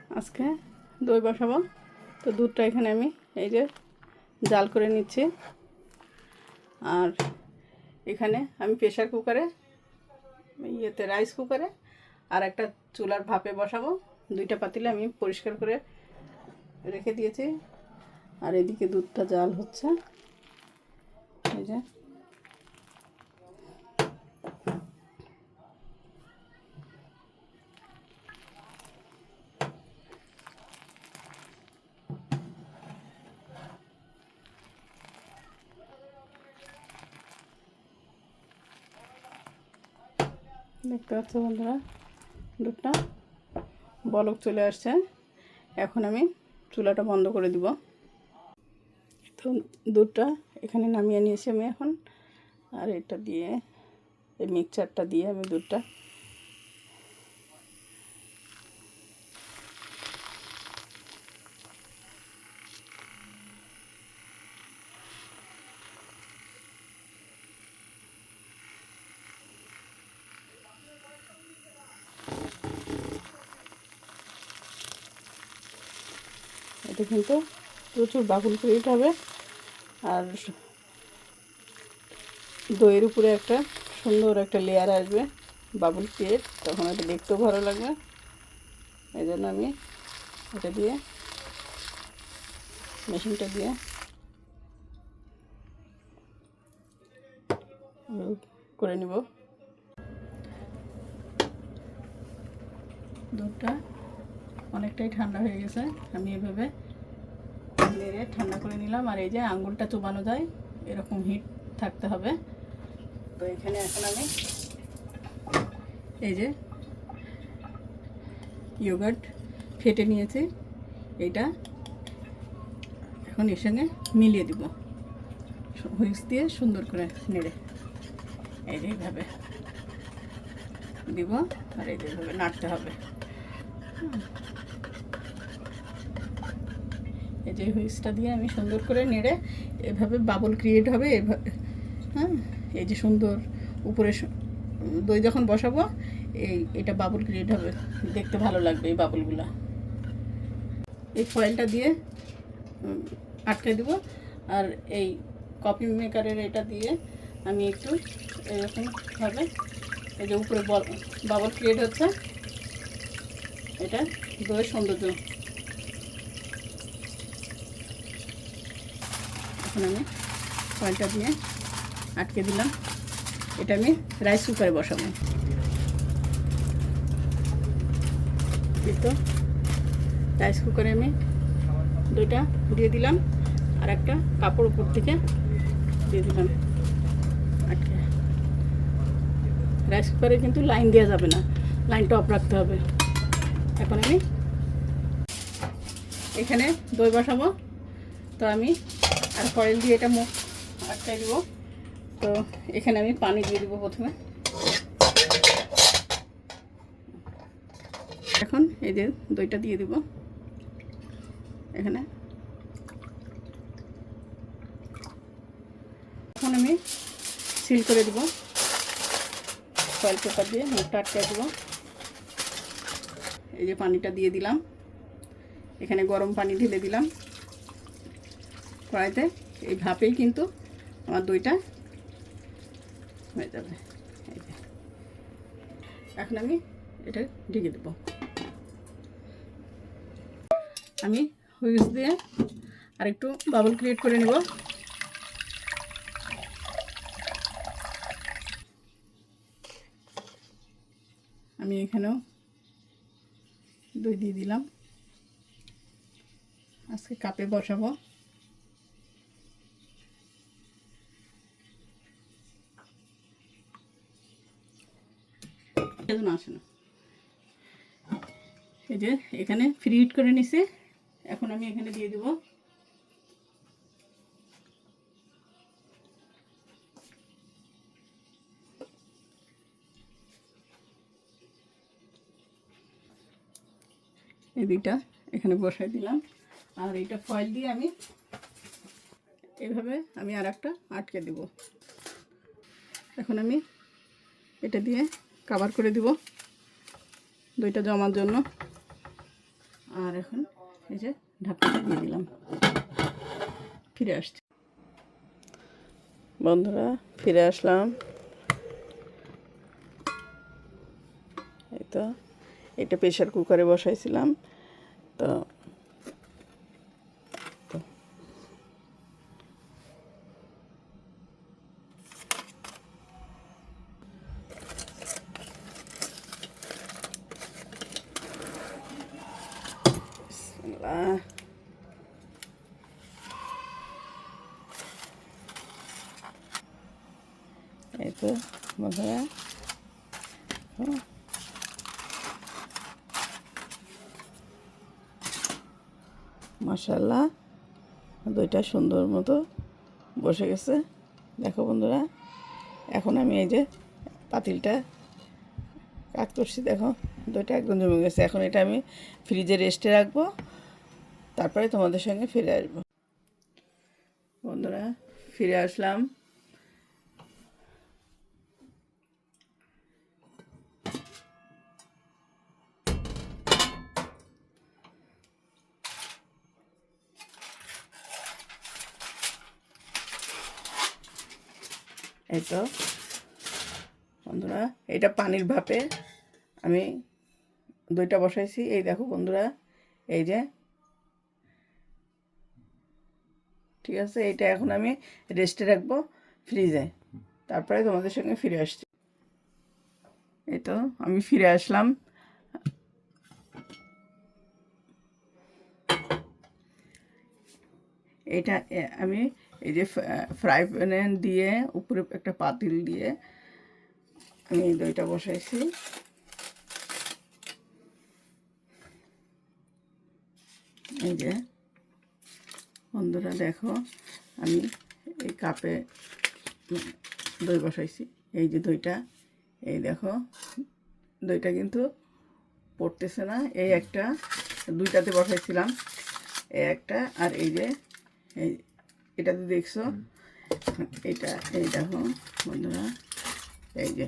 আজকে দই বসাবো। তো দুধটা এখানে আমি এই যে জাল করে নিচ্ছি। আর এখানে আমি প্রেসার কুকারে রাইস কুকারে আর একটা চুলার ভাপে বসাবো। দুইটা পাতিলে আমি পরিষ্কার করে রেখে দিয়েছি। আর এদিকে দুধটা জাল হচ্ছে। এই যে দেখতে পাচ্ছ বন্ধুরা, দুধটা বলক চলে আসছে। এখন আমি চুলাটা বন্ধ করে দিব। তো দুধটা এখানে নামিয়ে নিয়েছি আমি এখন। আর এটা দিয়ে এই মিক্সচারটা দিয়ে আমি দুধটা এটা কিন্তু প্রচুর বাবুল ক্রিয়েট হবে। আর দইয়ের উপরে একটা সুন্দর একটা লেয়ার আসবে বাবুল ক্রিয়েট, তখন এটা দেখতেও ভালো লাগবে। এই জন্য আমি এটা দিয়ে মেশিনটা দিয়ে করে নিব। দুধটা অনেকটাই ঠান্ডা হয়ে গেছে। আমি এভাবে নেড়ে ঠান্ডা করে নিলাম। আর এই যে আঙুলটা চুবানো যায় এরকম হিট থাকতে হবে। তো এখানে এখন আমি এই যে ইয়োগার্ট ফেটে নিয়েছি, এইটা এখন এর সঙ্গে মিলিয়ে দিব হুইস্ক দিয়ে সুন্দর করে নেড়ে। এই যে এইভাবে দিব আর এই যে এইভাবে নাড়তে হবে। এই যে হুইস্কটা দিয়ে আমি সুন্দর করে নেড়ে এভাবে বাবল ক্রিয়েট হবে এভাবে। হ্যাঁ, এই যে সুন্দর উপরে দই যখন বসাবো এটা বাবল ক্রিয়েট হবে, দেখতে ভালো লাগবে এই বাবলগুলা। এই ফয়েলটা দিয়ে আটকে দেব। আর এই কফি মেকারের এটা দিয়ে আমি একটু এরকমভাবে এই যে উপরে বাবল ক্রিয়েট হচ্ছে, এটা দইয়ের সৌন্দর্য। এখন আমি ফয়েলটা দিয়ে আটকে দিলাম। এটা আমি রাইস কুকারে বসাবো। তো রাইস কুকারে আমি দইটা দিয়ে দিলাম আর একটা কাপড় উপর থেকে দিয়ে দিলাম আটকে। রাইস কুকারে কিন্তু লাইন দেওয়া যাবে না, লাইনটা অফ রাখতে হবে। এখন আমি এখানে দই বসাবো। তো আমি আর ফয়েল দিয়ে এটা মুখ আটকাই দিব। তো এখানে আমি পানি দিয়ে দিব প্রথমে। এখন এই যে দইটা দিয়ে দিব এখানে। এখন আমি সিল করে দিব, ফয়েল পেপার দিয়ে মুখটা আটকাই দিব। এই যে পানিটা দিয়ে দিলাম, এখানে গরম পানি ঢেলে দিলাম কড়াইতে। এই ভাপেই কিন্তু আমার দইটা হয়ে যাবে। এই যে এখন আমি এটা ঢেকে দেব। আমি হুইস্ক দিয়ে আর একটু বাবল ক্রিয়েট করে নেব। আমি এখানেও দই দিয়ে দিলাম। আজকে কাপে বসাবো। আসে না। এই যে এখানে ফ্রি হিট করে নিছি। এখন আমি এখানে দিয়ে দেব এই দুইটা এখানে বসাই দিলাম। আর এইটা ফয়েল দিয়ে আমি এইভাবে আমি আর একটা আটকে দেব। এখন আমি এটা দিয়ে কভার করে দিব দইটা জমার জন্য। এখন এই যে ঢাকনাটা দিয়ে দিলাম, ফিরে আসছি বন্ধুরা, ফিরে আসলাম। এই তো এটা প্রেশার কুকারে বসাইছিলাম, তো এই তো বন্ধুরা, মাশাআল্লাহ দইটা সুন্দর মতো বসে গেছে। দেখো বন্ধুরা, এখন আমি এই যে পাতিলটা কাজ করছি, দেখো দইটা একদম জমে গেছে। এখন এটা আমি ফ্রিজে রেস্টে রাখবো, তারপরে তোমাদের সঙ্গে ফিরে আসবো। বন্ধুরা ফিরে আসলাম। এই তো বন্ধুরা, এটা পানির ভাপে আমি দইটা বসাইছি। এই দেখো বন্ধুরা, এই যে ঠিক আছে, এইটা এখন আমি রেস্টে রাখবো ফ্রিজে, তারপরে তোমাদের সঙ্গে ফিরে আসছি। এই তো আমি ফিরে আসলাম। এটা আমি এই যে ফ্রাই প্যানে দিয়ে উপরে একটা পাতিল দিয়ে আমি এই দইটা বসাইছি। এই যে বন্ধুরা দেখো, আমি এই কাপে দই বসাইছি। এই যে দইটা, এই দেখো দইটা কিন্তু পড়তেছে না। এই একটা, দুইটাতে বসাইছিলাম, এই একটা, আর এই যে এই এটাতে দেখছো, এটা এই দেখো বন্ধুরা, এই যে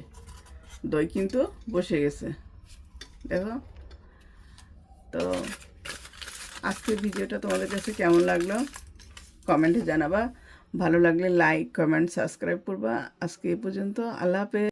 দই কিন্তু বসে গেছে, দেখো। তো আজকের ভিডিওটা তোমাদের কাছে কেমন লাগলো কমেন্টে জানাবা। ভালো লাগলে লাইক, কমেন্ট, সাবস্ক্রাইব করবা। আজকে এ পর্যন্ত, আল্লাহ হাফেজ।